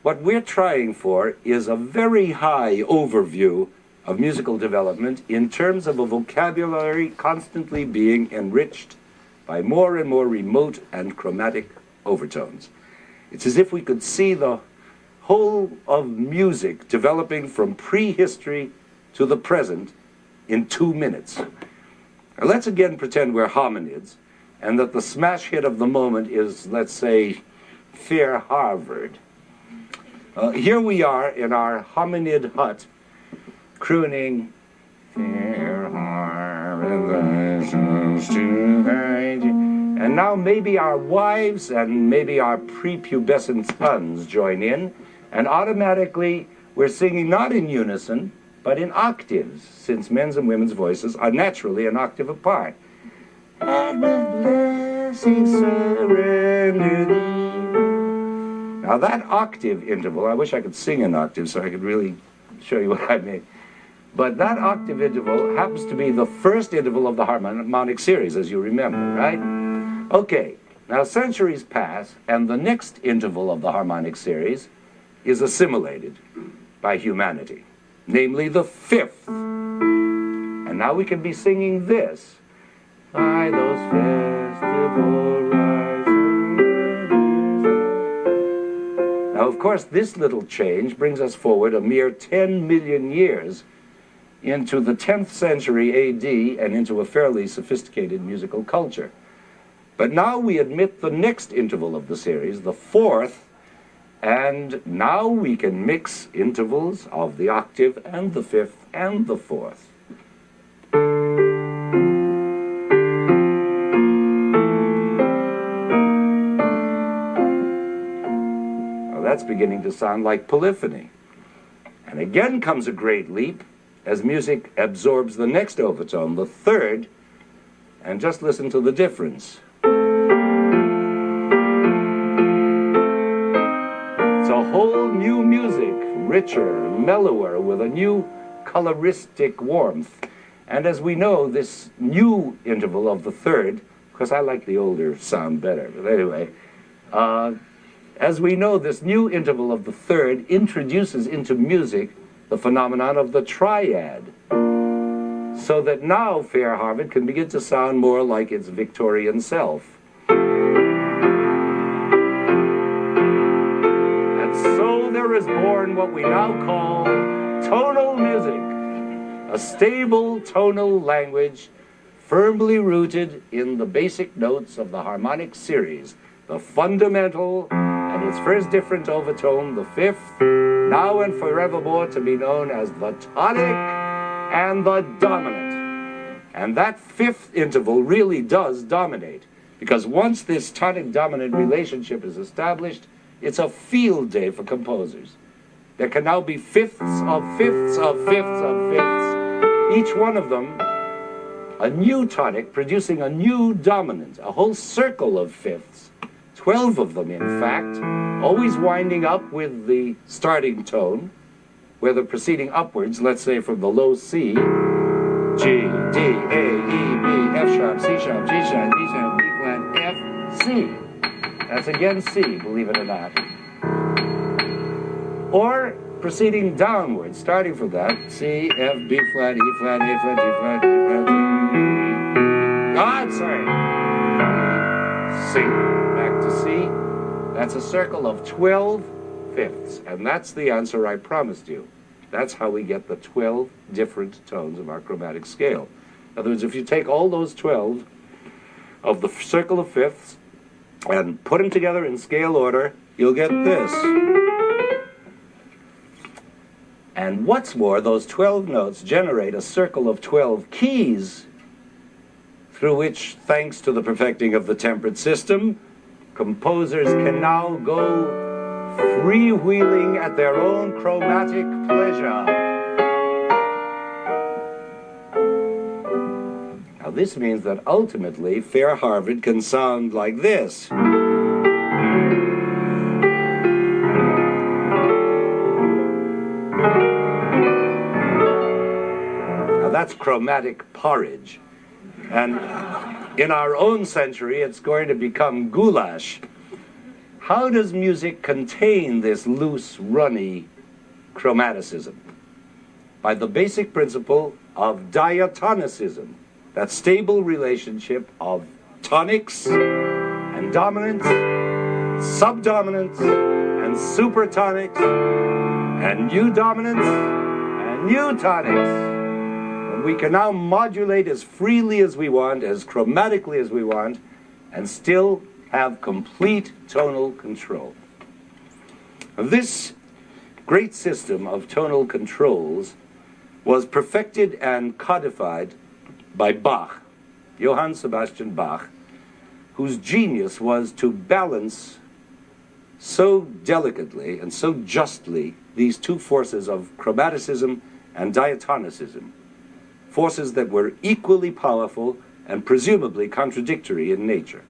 What we're trying for is a very high overview of musical development in terms of a vocabulary constantly being enriched by more and more remote and chromatic overtones. It's as if we could see the whole of music developing from prehistory to the present in 2 minutes. Now let's again pretend we're hominids and that the smash hit of the moment is, let's say, Fair Harvard. Here we are in our hominid hut, crooning, Fair Harvard, and now maybe our wives and maybe our prepubescent sons join in, and automatically we're singing not in unison, but in octaves, since men's and women's voices are naturally an octave apart. And with blessing surrender thee. Now that octave interval, I wish I could sing an octave so I could really show you what I mean. But that octave interval happens to be the first interval of the harmonic series, as you remember, right? Okay, now centuries pass, and the next interval of the harmonic series is assimilated by humanity, namely the fifth. And now we can be singing this. By those festival rites. Now, of course, this little change brings us forward a mere 10 million years into the 10th century AD and into a fairly sophisticated musical culture. But now we admit the next interval of the series, the fourth, and now we can mix intervals of the octave and the fifth and the fourth. That's beginning to sound like polyphony. And again comes a great leap as music absorbs the next overtone, the third, and just listen to the difference. It's a whole new music, richer, mellower, with a new coloristic warmth. And as we know, this new interval of the third, because I like the older sound better, but anyway, as we know, this new interval of the third introduces into music the phenomenon of the triad, so that now Fair Harvard can begin to sound more like its Victorian self. And so there is born what we now call tonal music, a stable tonal language firmly rooted in the basic notes of the harmonic series, the fundamental and its first different overtone, the fifth, now and forevermore to be known as the tonic and the dominant. And that fifth interval really does dominate, because once this tonic-dominant relationship is established, it's a field day for composers. There can now be fifths of fifths of fifths of fifths, each one of them a new tonic producing a new dominant, a whole circle of fifths. 12 of them, in fact, always winding up with the starting tone, where they're proceeding upwards, let's say from the low C, G, D, A, E, B, F sharp, C sharp, G sharp, D sharp, B flat, F, C. That's again C, believe it or not. Or proceeding downwards, starting from that, C, F, B flat, E flat, A flat, G flat, E flat, sorry. C. To C, that's a circle of 12 fifths, and that's the answer I promised you. That's how we get the 12 different tones of our chromatic scale. In other words, if you take all those 12 of the circle of fifths and put them together in scale order, you'll get this. And what's more, those 12 notes generate a circle of 12 keys through which, thanks to the perfecting of the temperate system, composers can now go freewheeling at their own chromatic pleasure. Now this means that ultimately Fair Harvard can sound like this. Now that's chromatic porridge. And in our own century, it's going to become goulash. how does music contain this loose, runny chromaticism? By the basic principle of diatonicism, that stable relationship of tonics and dominants, subdominants and supertonics, and eudominants and eutonics. And we can now modulate as freely as we want, as chromatically as we want, and still have complete tonal control. This great system of tonal controls was perfected and codified by Bach, Johann Sebastian Bach, whose genius was to balance so delicately and so justly these two forces of chromaticism and diatonicism, forces that were equally powerful and presumably contradictory in nature.